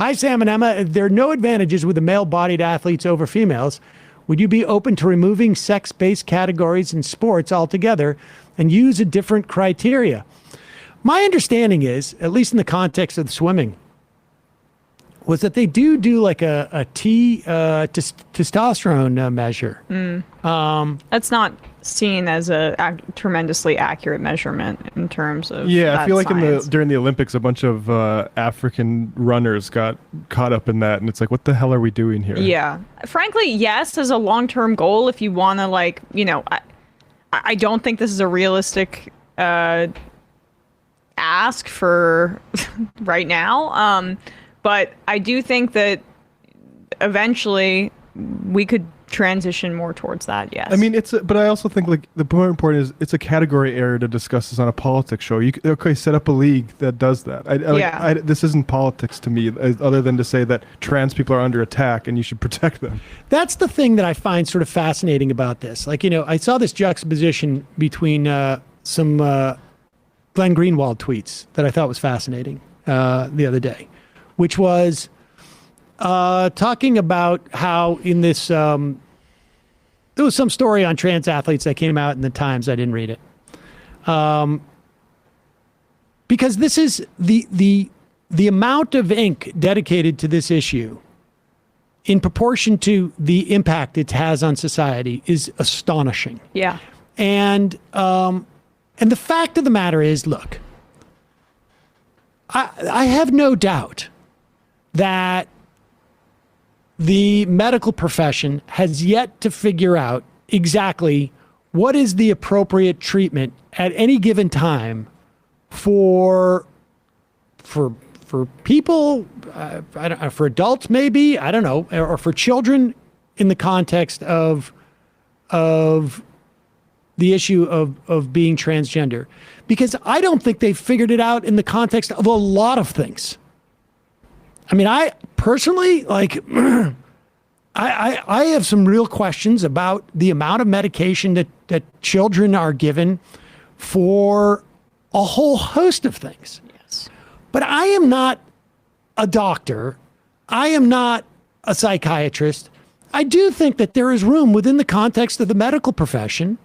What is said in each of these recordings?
Hi, Sam and Emma. There are no advantages with the male-bodied athletes over females. Would you be open to removing sex-based categories in sports altogether and use a different criteria? My understanding is, at least in the context of swimming, was that they do like a testosterone measure. That's not seen as a tremendously accurate measurement in terms of I feel like science. during the Olympics, a bunch of African runners got caught up in that, and it's like, what the hell are we doing here? Yeah, frankly, yes, as a long-term goal, if you want to I don't think this is a realistic ask for right now. But I do think that eventually we could transition more towards that. Yes. I mean, but I also think like the more important is it's a category error to discuss this on a politics show. Set up a league that does that. This isn't politics to me, other than to say that trans people are under attack and you should protect them. That's the thing that I find sort of fascinating about this. Like, I saw this juxtaposition between some Glenn Greenwald tweets that I thought was fascinating the other day, which was talking about how in this, there was some story on trans athletes that came out in the Times. I didn't read it. Because this is the amount of ink dedicated to this issue in proportion to the impact it has on society is astonishing. Yeah. And the fact of the matter is, look, I have no doubt that the medical profession has yet to figure out exactly what is the appropriate treatment at any given time for people, I don't know, for adults maybe, I don't know, or for children in the context of the issue of being transgender. Because I don't think they've figured it out in the context of a lot of things. I mean, I personally, I have some real questions about the amount of medication that children are given for a whole host of things. Yes. But I am not a doctor. I am not a psychiatrist. I do think that there is room within the context of the medical profession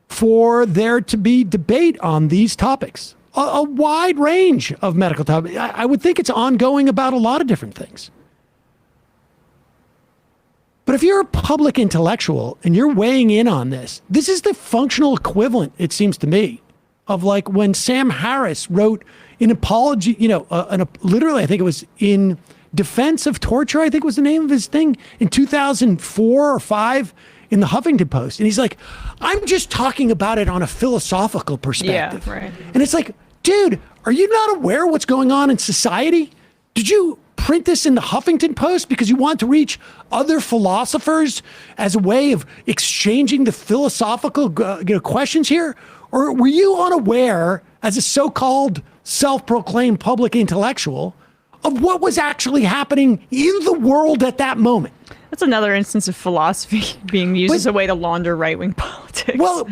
for there to be debate on these topics. A wide range of medical topics. I would think it's ongoing about a lot of different things. But if you're a public intellectual and you're weighing in on this, this is the functional equivalent, it seems to me, of like when Sam Harris wrote an apology, literally, I think it was in defense of torture, I think was the name of his thing, in 2004 or 5 in the Huffington Post. And he's like, I'm just talking about it on a philosophical perspective. Yeah, right. And it's like, dude, are you not aware what's going on in society? Did you print this in the Huffington Post because you want to reach other philosophers as a way of exchanging the philosophical questions here? Or were you unaware, as a so-called self-proclaimed public intellectual, of what was actually happening in the world at that moment? That's another instance of philosophy being used as a way to launder right-wing politics. Well,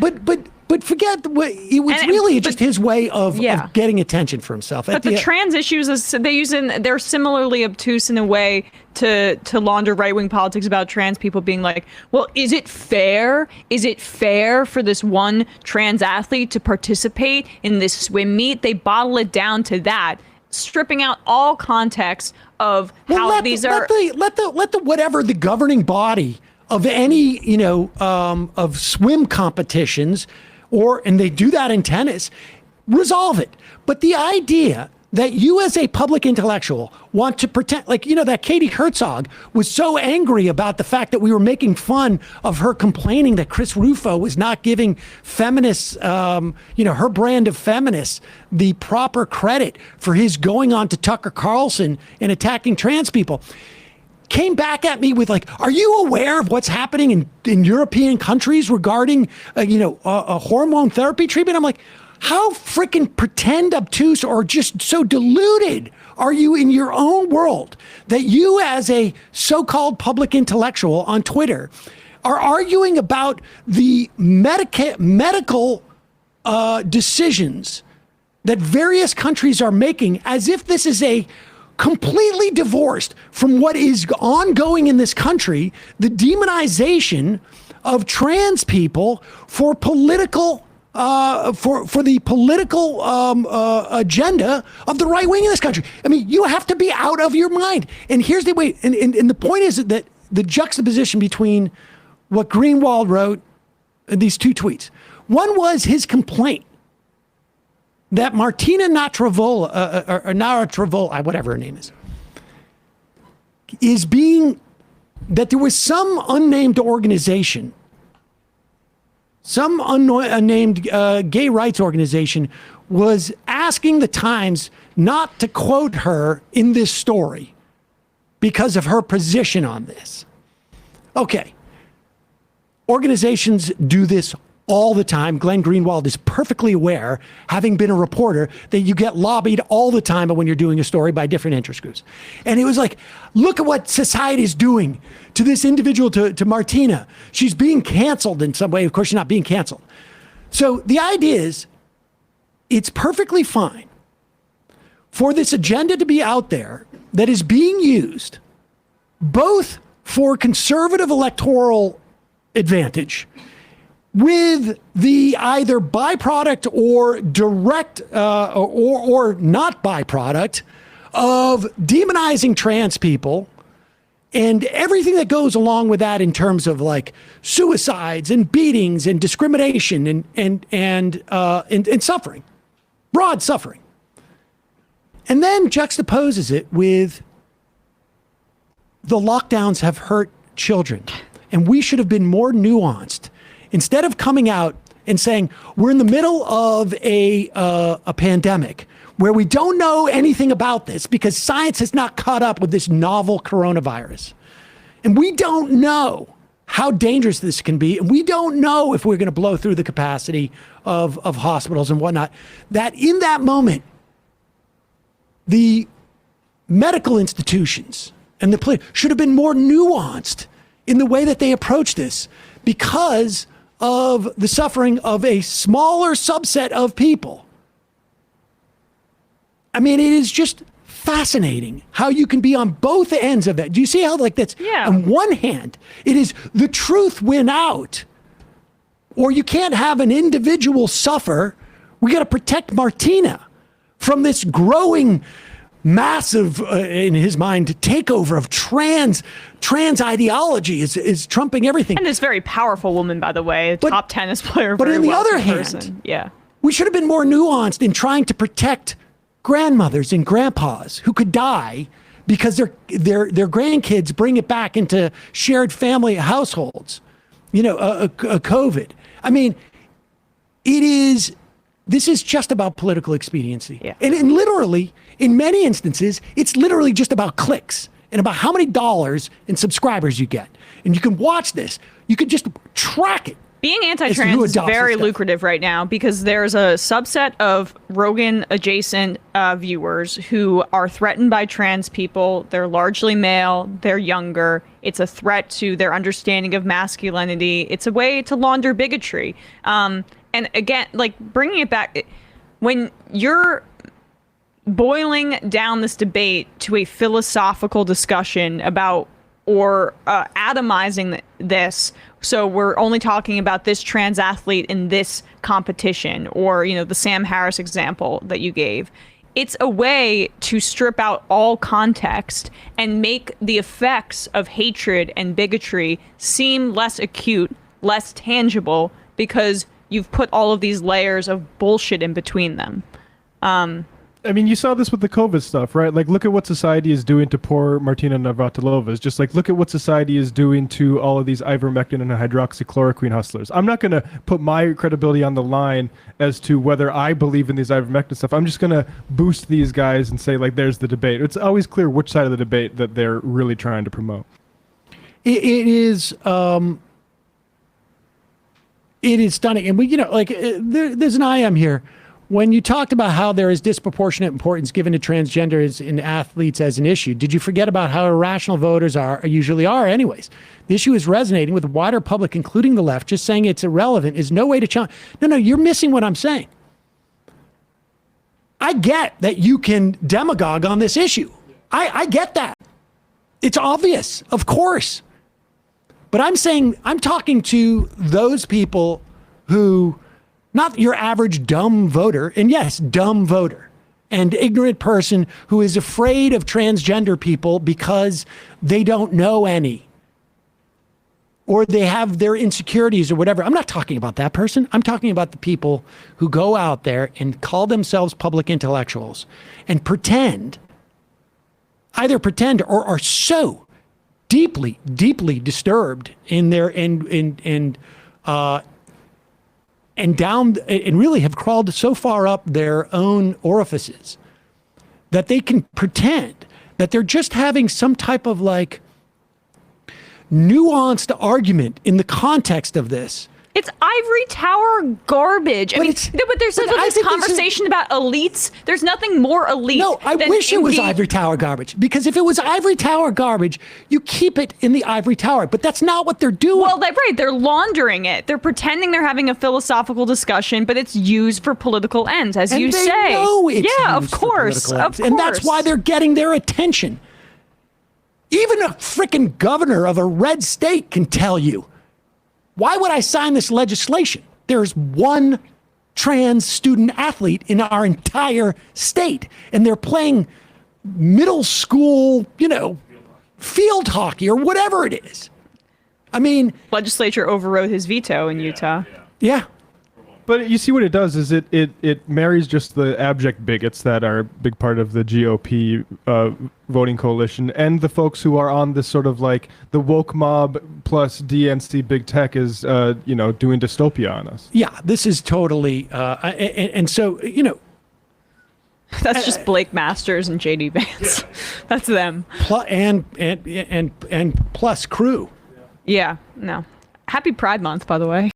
but forget it was really just his way of getting attention for himself. But the trans issues, they're similarly obtuse in a way to launder right-wing politics about trans people being like, well, is it fair? Is it fair for this one trans athlete to participate in this swim meet? They bottle it down to that, stripping out all context of how these are. Let the whatever the governing body of any of swim competitions, and they do that in tennis, resolve it. But the idea that you as a public intellectual want to pretend, that Katie Herzog was so angry about the fact that we were making fun of her complaining that Chris Rufo was not giving feminists, her brand of feminists, the proper credit for his going on to Tucker Carlson and attacking trans people. Came back at me with are you aware of what's happening in European countries regarding, a hormone therapy treatment? I'm like, how freaking pretend obtuse or just so deluded are you in your own world that you as a so-called public intellectual on Twitter are arguing about the medical decisions that various countries are making as if this is a completely divorced from what is ongoing in this country, the demonization of trans people for political for the political agenda of the right wing in this country. I mean, you have to be out of your mind. And here's the way. And the point is that the juxtaposition between what Greenwald wrote and these two tweets. One was his complaint that Martina Navratilova, whatever her name is being, that there was some unnamed organization, some unnamed gay rights organization was asking the Times not to quote her in this story because of her position on this. Okay. Organizations do this all the time. Glenn Greenwald is perfectly aware, having been a reporter, that you get lobbied all the time when you're doing a story by different interest groups. And it was like, look at what society is doing to this individual, to Martina. She's being canceled in some way. Of course, she's not being canceled. So the idea is, it's perfectly fine for this agenda to be out there that is being used both for conservative electoral advantage with the either byproduct or direct or not byproduct of demonizing trans people and everything that goes along with that in terms of like suicides and beatings and discrimination and suffering, broad suffering. And then juxtaposes it with the lockdowns have hurt children. And we should have been more nuanced. Instead of coming out and saying, we're in the middle of a pandemic where we don't know anything about this because science has not caught up with this novel coronavirus. And we don't know how dangerous this can be. And we don't know if we're going to blow through the capacity of hospitals and whatnot. That in that moment, the medical institutions and the police should have been more nuanced in the way that they approach this because of the suffering of a smaller subset of people. I mean, it is just fascinating how you can be on both ends of that. Do you see how like that's, on one hand, it is the truth win out, or you can't have an individual suffer. We got to protect Martina from this growing massive, in his mind, takeover of trans ideology is trumping everything. And this very powerful woman, by the way, top tennis player. But on the other hand, we should have been more nuanced in trying to protect grandmothers and grandpas who could die because their grandkids bring it back into shared family households. You know, COVID. I mean, this is just about political expediency. Yeah. And literally, in many instances, it's literally just about clicks and about how many dollars and subscribers you get. And you can watch this. You can just track it. Being anti-trans is very lucrative right now because there's a subset of Rogan-adjacent viewers who are threatened by trans people. They're largely male. They're younger. It's a threat to their understanding of masculinity. It's a way to launder bigotry. And again, like bringing it back, when you're boiling down this debate to a philosophical discussion about or atomizing this, so we're only talking about this trans athlete in this competition, or you know the Sam Harris example that you gave. It's a way to strip out all context and make the effects of hatred and bigotry seem less acute, less tangible, because you've put all of these layers of bullshit in between them. I mean, you saw this with the COVID stuff, right? Like, look at what society is doing to poor Martina Navratilova. It's just like, look at what society is doing to all of these ivermectin and hydroxychloroquine hustlers. I'm not going to put my credibility on the line as to whether I believe in these ivermectin stuff. I'm just going to boost these guys and say, like, there's the debate. It's always clear which side of the debate that they're really trying to promote. It is stunning. And we, you know, like, there's an IM here. When you talked about how there is disproportionate importance given to transgenders in athletes as an issue, did you forget about how irrational voters usually are anyways? The issue is resonating with the wider public, including the left. Just saying it's irrelevant is no way to challenge. No, you're missing what I'm saying. I get that you can demagogue on this issue. I get that. It's obvious, of course. But I'm talking to those people who, not your average dumb voter, and yes, dumb voter, and ignorant person who is afraid of transgender people because they don't know any, or they have their insecurities or whatever. I'm not talking about that person. I'm talking about the people who go out there and call themselves public intellectuals and either pretend or are so deeply, deeply disturbed in their and really have crawled so far up their own orifices that they can pretend that they're just having some type of like nuanced argument in the context of this. It's ivory tower garbage. I mean, but there's this conversation about elites. There's nothing more elite. No, I wish it was ivory tower garbage, because if it was ivory tower garbage, you keep it in the ivory tower. But that's not what they're doing. Well, they're laundering it. They're pretending they're having a philosophical discussion, but it's used for political ends, as you say. They know it's yeah, used of course, for political ends. And that's why they're getting their attention. Even a freaking governor of a red state can tell you, why would I sign this legislation? There's one trans student athlete in our entire state, and they're playing middle school, field hockey or whatever it is. I mean, legislature overrode his veto in Utah. Yeah. But you see what it does is it marries just the abject bigots that are a big part of the GOP voting coalition, and the folks who are on this sort of like the woke mob plus DNC big tech is doing dystopia on us. Yeah, this is totally and so that's just Blake Masters and JD Vance. That's them. And plus crew. Yeah, no. Happy Pride Month, by the way.